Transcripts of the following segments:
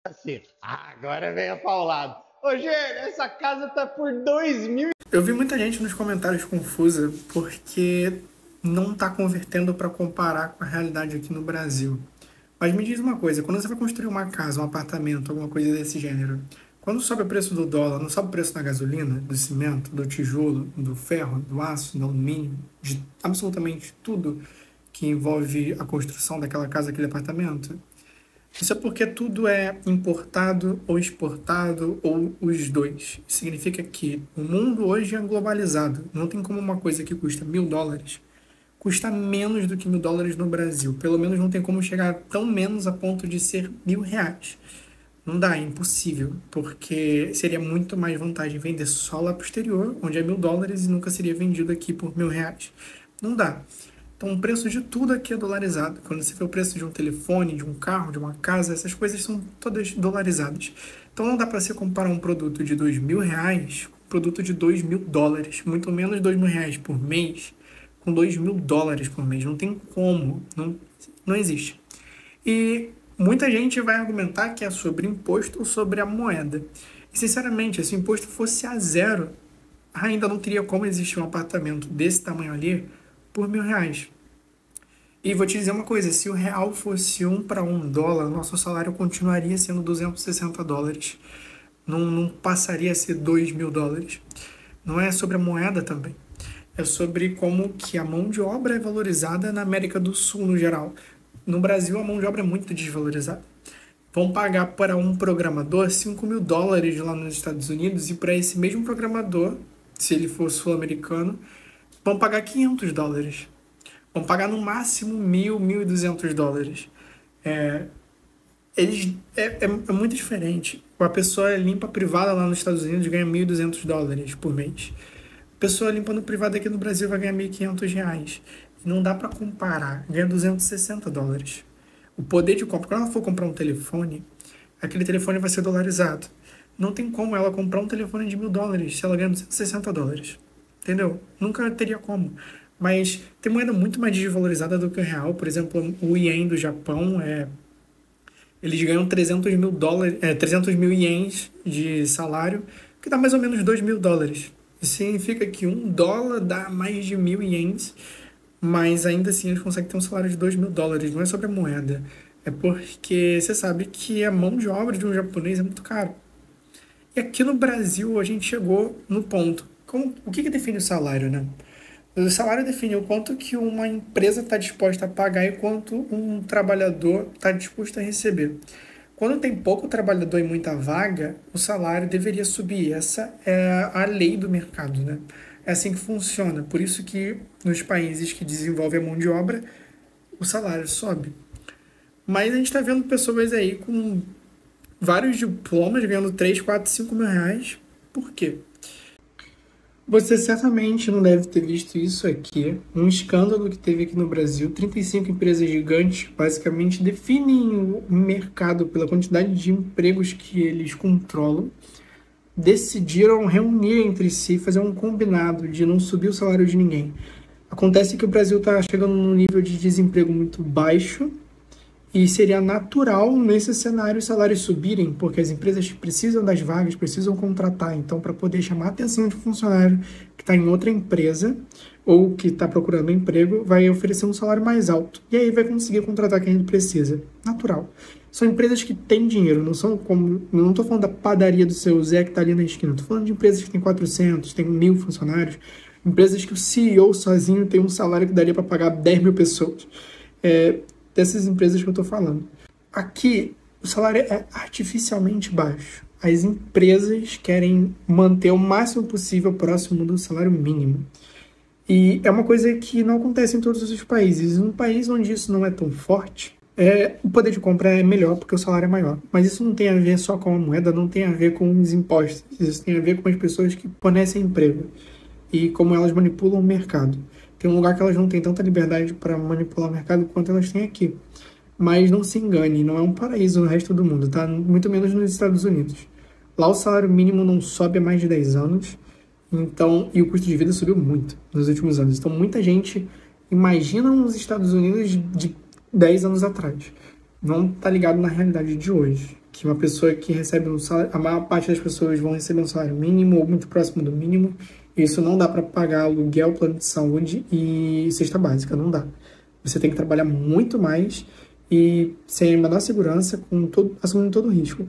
Assim, agora vem a paulada. Ô, Gênio, essa casa tá por 2.000. Eu vi muita gente nos comentários confusa porque não está convertendo para comparar com a realidade aqui no Brasil. Mas me diz uma coisa, quando você vai construir uma casa, um apartamento, alguma coisa desse gênero, quando sobe o preço do dólar, não sobe o preço da gasolina, do cimento, do tijolo, do ferro, do aço, do alumínio, de absolutamente tudo que envolve a construção daquela casa, aquele apartamento? Isso é porque tudo é importado ou exportado ou os dois. Significa que o mundo hoje é globalizado. Não tem como uma coisa que custa US$ 1.000 custa menos do que US$ 1.000 no Brasil. Pelo menos não tem como chegar tão menos a ponto de ser R$ 1.000. Não dá, é impossível, porque seria muito mais vantagem vender só lá pro exterior, onde é US$ 1.000 e nunca seria vendido aqui por R$ 1.000. Não dá. Então, o preço de tudo aqui é dolarizado. Quando você vê o preço de um telefone, de um carro, de uma casa, essas coisas são todas dolarizadas. Então, não dá para você comparar um produto de R$ 2.000 com um produto de US$ 2.000, muito menos R$ 2.000 por mês, com US$ 2.000 por mês. Não tem como, não existe. E muita gente vai argumentar que é sobre imposto ou sobre a moeda. E, sinceramente, se o imposto fosse a zero, ainda não teria como existir um apartamento desse tamanho ali por R$ 1.000. E vou te dizer uma coisa, se o real fosse 1 para 1 dólar, nosso salário continuaria sendo US$ 260. Não passaria a ser US$ 2.000. Não é sobre a moeda também. É sobre como que a mão de obra é valorizada na América do Sul no geral. No Brasil, a mão de obra é muito desvalorizada. Vão pagar para um programador US$ 5.000 lá nos Estados Unidos, e para esse mesmo programador, se ele for sul-americano, vão pagar US$ 500. Vão pagar no máximo $1.000, US$ 1.200. É muito diferente. Uma pessoa limpa privada lá nos Estados Unidos ganha US$ 1.200 por mês. A pessoa limpando privada aqui no Brasil vai ganhar R$ 1.500. Não dá para comparar. Ganha US$ 260. O poder de compra, quando ela for comprar um telefone, aquele telefone vai ser dolarizado. Não tem como ela comprar um telefone de US$ 1.000 se ela ganha US$ 260. Entendeu? Nunca teria como. Mas tem moeda muito mais desvalorizada do que o real. Por exemplo, o ien do Japão, eles ganham US$ 300 mil ienes de salário, que dá mais ou menos US$ 2.000. Isso significa que $1 dá mais de 1.000 ienes, mas ainda assim eles conseguem ter um salário de US$ 2.000. Não é sobre a moeda. É porque você sabe que a mão de obra de um japonês é muito caro. E aqui no Brasil a gente chegou no ponto. O que define o salário, né? O salário define o quanto que uma empresa está disposta a pagar e quanto um trabalhador está disposto a receber. Quando tem pouco trabalhador e muita vaga, o salário deveria subir. Essa é a lei do mercado, né? É assim que funciona. Por isso que nos países que desenvolvem a mão de obra, o salário sobe. Mas a gente está vendo pessoas aí com vários diplomas ganhando 3, 4, 5 mil reais. Por quê? Você certamente não deve ter visto isso aqui, um escândalo que teve aqui no Brasil. 35 empresas gigantes basicamente definem o mercado pela quantidade de empregos que eles controlam. Decidiram reunir entre si, fazer um combinado de não subir o salário de ninguém. Acontece que o Brasil está chegando num nível de desemprego muito baixo, e seria natural, nesse cenário, os salários subirem, porque as empresas precisam das vagas, precisam contratar. Então, para poder chamar a atenção de funcionário que está em outra empresa ou que está procurando emprego, vai oferecer um salário mais alto. E aí vai conseguir contratar quem ele precisa. Natural. São empresas que têm dinheiro, não são como... Não estou falando da padaria do seu Zé que está ali na esquina. Estou falando de empresas que têm 400, têm 1.000 funcionários. Empresas que o CEO sozinho tem um salário que daria para pagar 10 mil pessoas. Dessas empresas que eu estou falando. Aqui, o salário é artificialmente baixo. As empresas querem manter o máximo possível próximo do salário mínimo. E é uma coisa que não acontece em todos os países. Um país onde isso não é tão forte, o poder de compra é melhor porque o salário é maior. Mas isso não tem a ver só com a moeda, não tem a ver com os impostos. Isso tem a ver com as pessoas que fornecem emprego e como elas manipulam o mercado. Tem um lugar que elas não têm tanta liberdade para manipular o mercado quanto elas têm aqui. Mas não se engane, não é um paraíso no resto do mundo, tá? Muito menos nos Estados Unidos. Lá o salário mínimo não sobe há mais de 10 anos, e o custo de vida subiu muito nos últimos anos. Então muita gente imagina os Estados Unidos de 10 anos atrás. Não está ligado na realidade de hoje. que uma pessoa que recebe um salário, a maior parte das pessoas vão receber um salário mínimo ou muito próximo do mínimo. Isso não dá para pagar aluguel, plano de saúde e cesta básica, não dá. Você tem que trabalhar muito mais e sem a menor segurança, assumindo todo o risco.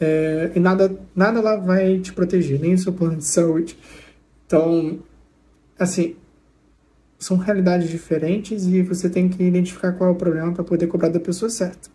E nada lá vai te proteger, nem o seu plano de saúde. Então, assim, são realidades diferentes e você tem que identificar qual é o problema para poder cobrar da pessoa certa.